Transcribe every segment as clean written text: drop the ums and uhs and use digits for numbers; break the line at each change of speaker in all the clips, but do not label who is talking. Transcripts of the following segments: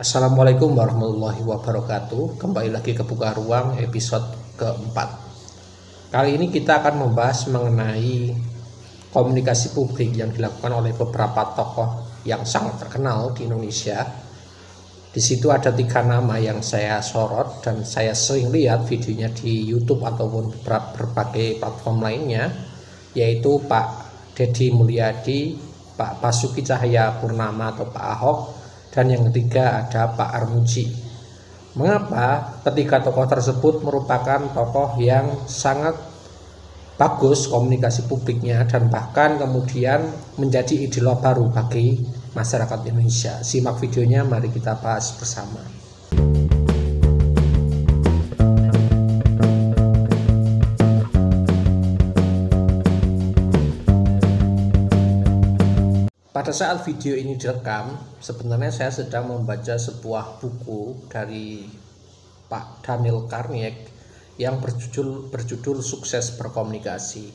Assalamualaikum warahmatullahi wabarakatuh. Kembali lagi ke Buka Ruang episode keempat. Kali ini kita akan membahas mengenai komunikasi publik yang dilakukan oleh beberapa tokoh yang sangat terkenal di Indonesia. Di situ ada 3 nama yang saya sorot dan saya sering lihat videonya di YouTube ataupun berbagai platform lainnya, yaitu Pak Deddy Mulyadi, Pak Basuki Cahayapurnama atau Pak Ahok, dan yang ketiga ada Pak Armuji. Mengapa? Ketiga tokoh tersebut merupakan tokoh yang sangat bagus komunikasi publiknya dan bahkan kemudian menjadi idola baru bagi masyarakat Indonesia. Simak videonya, mari kita bahas bersama. Pada saat video ini direkam, sebenarnya saya sedang membaca sebuah buku dari Pak Daniel Karniek yang berjudul Sukses Berkomunikasi.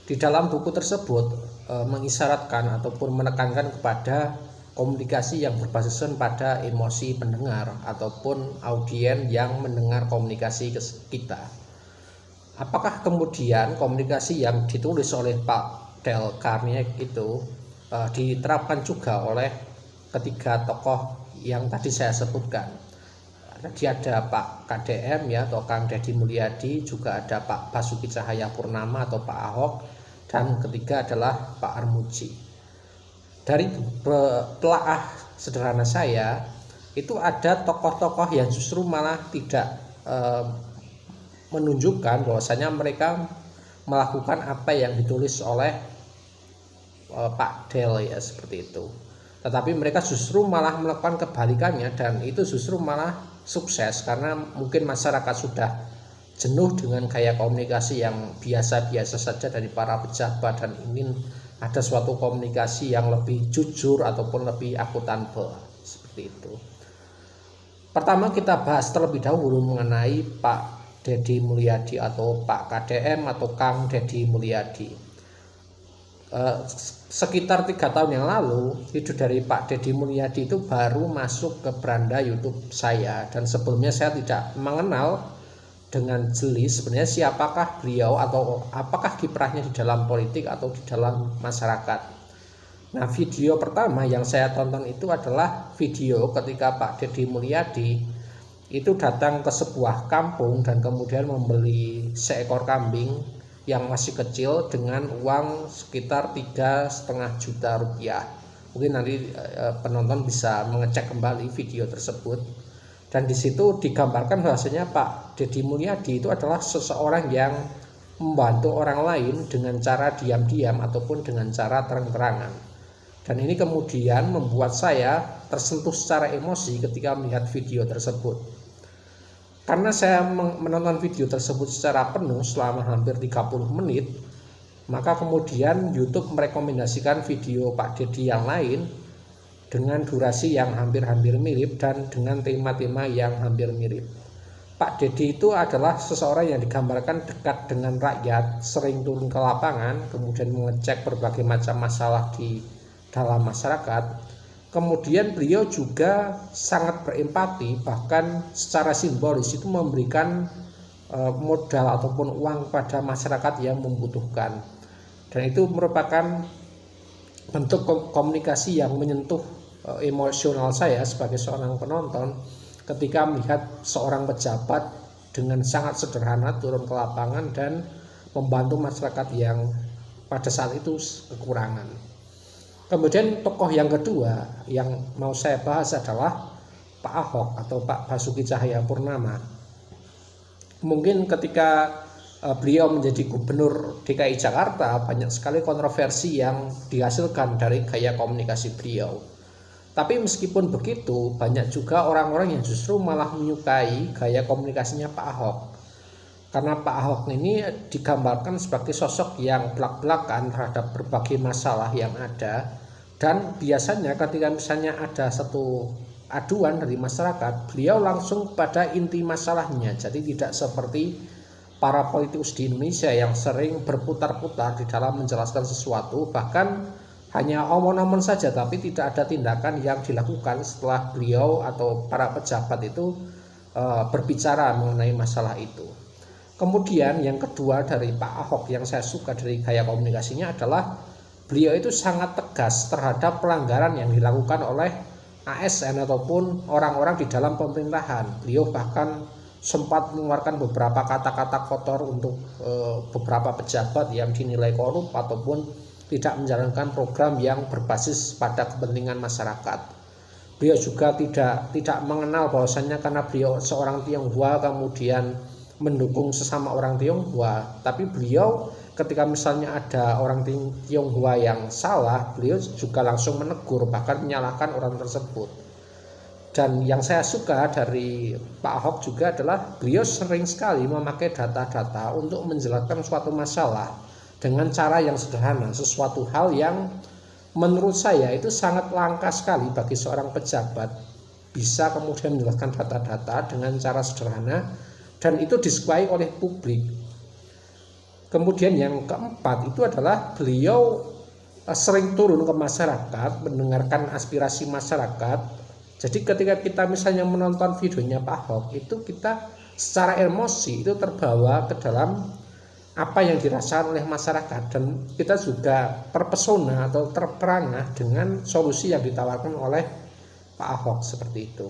Di dalam buku tersebut mengisyaratkan ataupun menekankan kepada komunikasi yang berbasis pada emosi pendengar ataupun audiens yang mendengar komunikasi kita. Apakah kemudian komunikasi yang ditulis oleh Pak Daniel Karniek itu diterapkan juga oleh ketiga tokoh yang tadi saya sebutkan? Tadi ada Pak KDM ya, atau Kang Deddy Mulyadi, juga ada Pak Basuki Cahayapurnama atau Pak Ahok, dan ketiga adalah Pak Armuji. Dari telaah sederhana saya, itu ada tokoh-tokoh yang justru malah tidak menunjukkan bahwasanya mereka melakukan apa yang ditulis oleh Pak Del ya, seperti itu. Tetapi mereka justru malah melakukan kebalikannya, dan itu justru malah sukses karena mungkin masyarakat sudah jenuh dengan gaya komunikasi yang biasa-biasa saja dari para pejabat dan ingin ada suatu komunikasi yang lebih jujur ataupun lebih akuntabel, seperti itu. Pertama kita bahas terlebih dahulu mengenai Pak Deddy Mulyadi atau Pak KDM atau Kang Deddy Mulyadi. Sekitar 3 tahun yang lalu, video dari Pak Deddy Mulyadi itu baru masuk ke beranda YouTube saya, dan sebelumnya saya tidak mengenal dengan jeli sebenarnya siapakah beliau atau apakah kiprahnya di dalam politik atau di dalam masyarakat. Nah, video pertama yang saya tonton itu adalah video ketika Pak Deddy Mulyadi itu datang ke sebuah kampung dan kemudian membeli seekor kambing yang masih kecil dengan uang sekitar 3,5 juta rupiah. Mungkin nanti penonton bisa mengecek kembali video tersebut. Dan di situ digambarkan bahwasanya Pak Deddy Mulyadi itu adalah seseorang yang membantu orang lain dengan cara diam-diam ataupun dengan cara terang-terangan. Dan ini kemudian membuat saya tersentuh secara emosi ketika melihat video tersebut. Karena saya menonton video tersebut secara penuh selama hampir 30 menit, maka kemudian YouTube merekomendasikan video Pak Deddy yang lain dengan durasi yang hampir-hampir mirip dan dengan tema-tema yang hampir mirip. Pak Deddy itu adalah seseorang yang digambarkan dekat dengan rakyat, sering turun ke lapangan, kemudian mengecek berbagai macam masalah di dalam masyarakat. Kemudian beliau juga sangat berempati, bahkan secara simbolis itu memberikan modal ataupun uang pada masyarakat yang membutuhkan. Dan itu merupakan bentuk komunikasi yang menyentuh emosional saya sebagai seorang penonton ketika melihat seorang pejabat dengan sangat sederhana turun ke lapangan dan membantu masyarakat yang pada saat itu kekurangan. Kemudian tokoh yang kedua yang mau saya bahas adalah Pak Ahok atau Pak Basuki Cahayapurnama. Mungkin ketika beliau menjadi gubernur DKI Jakarta, banyak sekali kontroversi yang dihasilkan dari gaya komunikasi beliau. Tapi meskipun begitu, banyak juga orang-orang yang justru malah menyukai gaya komunikasinya Pak Ahok. Karena Pak Ahok ini digambarkan sebagai sosok yang belak-belakan terhadap berbagai masalah yang ada. Dan biasanya ketika misalnya ada satu aduan dari masyarakat, beliau langsung pada inti masalahnya. Jadi tidak seperti para politikus di Indonesia yang sering berputar-putar di dalam menjelaskan sesuatu, bahkan hanya omong-omong saja, tapi tidak ada tindakan yang dilakukan setelah beliau atau para pejabat itu berbicara mengenai masalah itu. Kemudian yang kedua dari Pak Ahok yang saya suka dari gaya komunikasinya adalah beliau itu sangat tegas terhadap pelanggaran yang dilakukan oleh ASN ataupun orang-orang di dalam pemerintahan. Beliau bahkan sempat mengeluarkan beberapa kata-kata kotor untuk beberapa pejabat yang dinilai korup ataupun tidak menjalankan program yang berbasis pada kepentingan masyarakat. Beliau juga tidak mengenal bahwasannya karena beliau seorang Tionghoa kemudian mendukung sesama orang Tionghoa, tapi beliau ketika misalnya ada orang Tionghoa yang salah, beliau juga langsung menegur, bahkan menyalahkan orang tersebut. Dan yang saya suka dari Pak Ahok juga adalah beliau sering sekali memakai data-data untuk menjelaskan suatu masalah dengan cara yang sederhana, sesuatu hal yang menurut saya itu sangat langka sekali bagi seorang pejabat bisa kemudian menjelaskan data-data dengan cara sederhana dan itu disukai oleh publik. Kemudian yang keempat itu adalah beliau sering turun ke masyarakat, mendengarkan aspirasi masyarakat. Jadi ketika kita misalnya menonton videonya Pak Ahok, itu kita secara emosi itu terbawa ke dalam apa yang dirasakan oleh masyarakat dan kita juga terpesona atau terperangah dengan solusi yang ditawarkan oleh Pak Ahok seperti itu.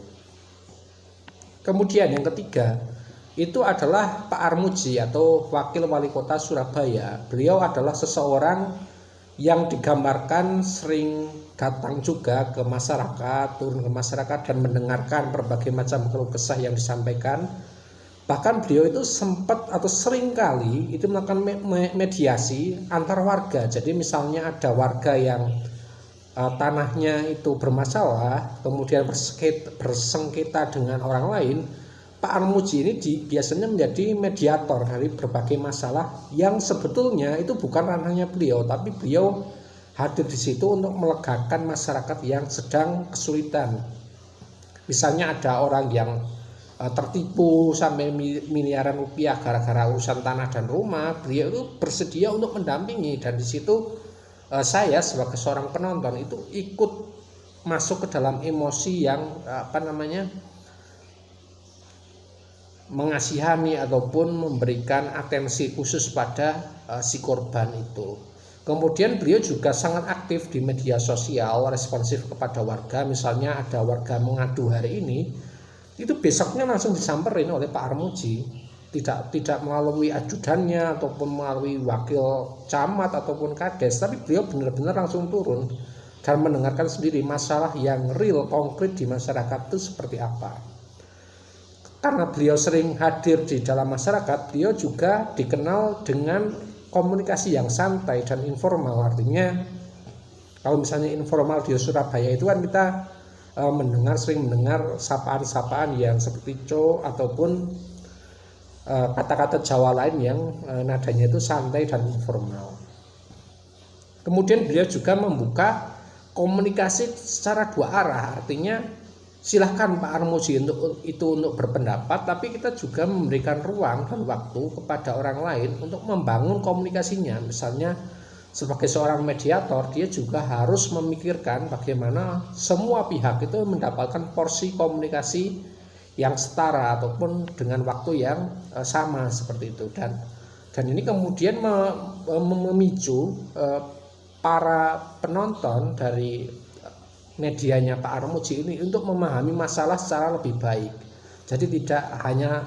Kemudian yang ketiga itu adalah Pak Armuji atau Wakil Wali Kota Surabaya. Beliau adalah seseorang yang digambarkan sering datang juga ke masyarakat, turun ke masyarakat dan mendengarkan berbagai macam keluh kesah yang disampaikan. Bahkan beliau itu sempat atau sering kali itu melakukan mediasi antar warga. Jadi misalnya ada warga yang tanahnya itu bermasalah, kemudian bersengketa dengan orang lain, Pak Armuji ini biasanya menjadi mediator dari berbagai masalah yang sebetulnya itu bukan ranahnya beliau, tapi beliau hadir di situ untuk melegakan masyarakat yang sedang kesulitan. Misalnya ada orang yang tertipu sampai miliaran rupiah gara-gara urusan tanah dan rumah, beliau itu bersedia untuk mendampingi dan di situ saya sebagai seorang penonton itu ikut masuk ke dalam emosi yang mengasihani ataupun memberikan atensi khusus pada si korban itu. Kemudian beliau juga sangat aktif di media sosial, responsif kepada warga. Misalnya ada warga mengadu hari ini, itu besoknya langsung disamperin oleh Pak Armuji, tidak melalui ajudannya ataupun melalui wakil camat ataupun kades, tapi beliau benar-benar langsung turun dan mendengarkan sendiri masalah yang real konkret di masyarakat itu seperti apa. Karena beliau sering hadir di dalam masyarakat, beliau juga dikenal dengan komunikasi yang santai dan informal. Artinya kalau misalnya informal di Surabaya itu kan kita sering mendengar sapaan-sapaan yang seperti co ataupun kata-kata Jawa lain yang nadanya itu santai dan informal. Kemudian beliau juga membuka komunikasi secara dua arah, artinya silahkan Pak Armuji untuk berpendapat, tapi kita juga memberikan ruang dan waktu kepada orang lain untuk membangun komunikasinya. Misalnya sebagai seorang mediator, dia juga harus memikirkan bagaimana semua pihak itu mendapatkan porsi komunikasi yang setara ataupun dengan waktu yang sama seperti itu. Dan ini kemudian memicu para penonton dari medianya Pak Armuji ini untuk memahami masalah secara lebih baik. Jadi tidak hanya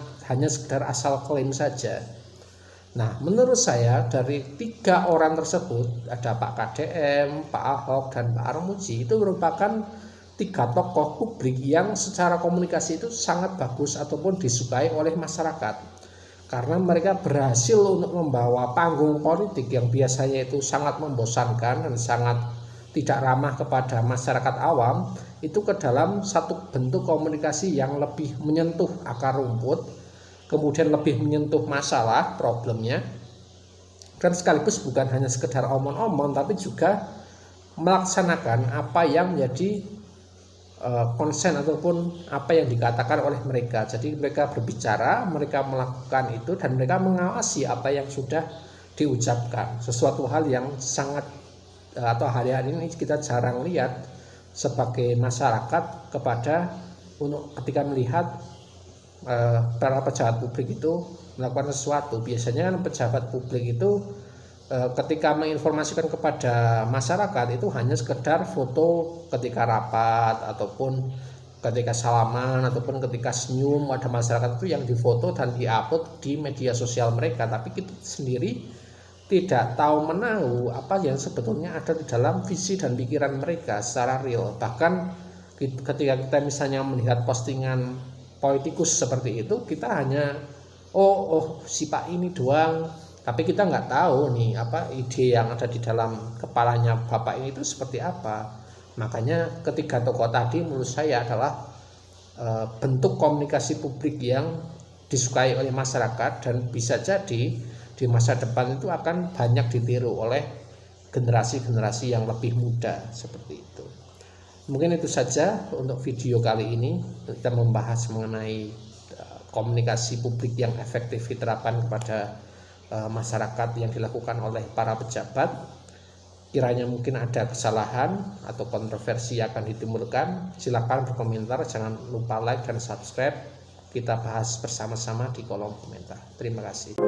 sekedar asal klaim saja. Nah, menurut saya dari 3 orang tersebut, ada Pak KDM, Pak Ahok, dan Pak Armuji, itu merupakan 3 tokoh publik yang secara komunikasi itu sangat bagus ataupun disukai oleh masyarakat. Karena mereka berhasil untuk membawa panggung politik yang biasanya itu sangat membosankan dan sangat tidak ramah kepada masyarakat awam, itu ke dalam satu bentuk komunikasi yang lebih menyentuh akar rumput, kemudian lebih menyentuh masalah, problemnya, dan sekaligus bukan hanya sekedar omong-omong, tapi juga melaksanakan apa yang menjadi konsen ataupun apa yang dikatakan oleh mereka. Jadi mereka berbicara, mereka melakukan itu, dan mereka mengawasi apa yang sudah diucapkan. Sesuatu hal yang sangat atau hari-hari ini kita jarang lihat sebagai masyarakat kepada untuk ketika melihat para pejabat publik itu melakukan sesuatu. Biasanya kan pejabat publik itu ketika menginformasikan kepada masyarakat itu hanya sekedar foto ketika rapat ataupun ketika salaman ataupun ketika senyum pada masyarakat, itu yang difoto dan diupload di media sosial mereka, tapi kita sendiri tidak tahu menahu apa yang sebetulnya ada di dalam visi dan pikiran mereka secara real. Bahkan ketika kita misalnya melihat postingan politikus seperti itu, kita hanya oh si Pak ini doang, tapi kita nggak tahu nih apa ide yang ada di dalam kepalanya Bapak ini itu seperti apa. Makanya ketiga tokoh tadi menurut saya adalah bentuk komunikasi publik yang disukai oleh masyarakat, dan bisa jadi di masa depan itu akan banyak ditiru oleh generasi-generasi yang lebih muda seperti itu. Mungkin itu saja untuk video kali ini. Kita membahas mengenai komunikasi publik yang efektif diterapkan kepada masyarakat yang dilakukan oleh para pejabat. Kiranya mungkin ada kesalahan atau kontroversi yang akan ditimbulkan, silakan berkomentar, jangan lupa like dan subscribe. Kita bahas bersama-sama di kolom komentar. Terima kasih.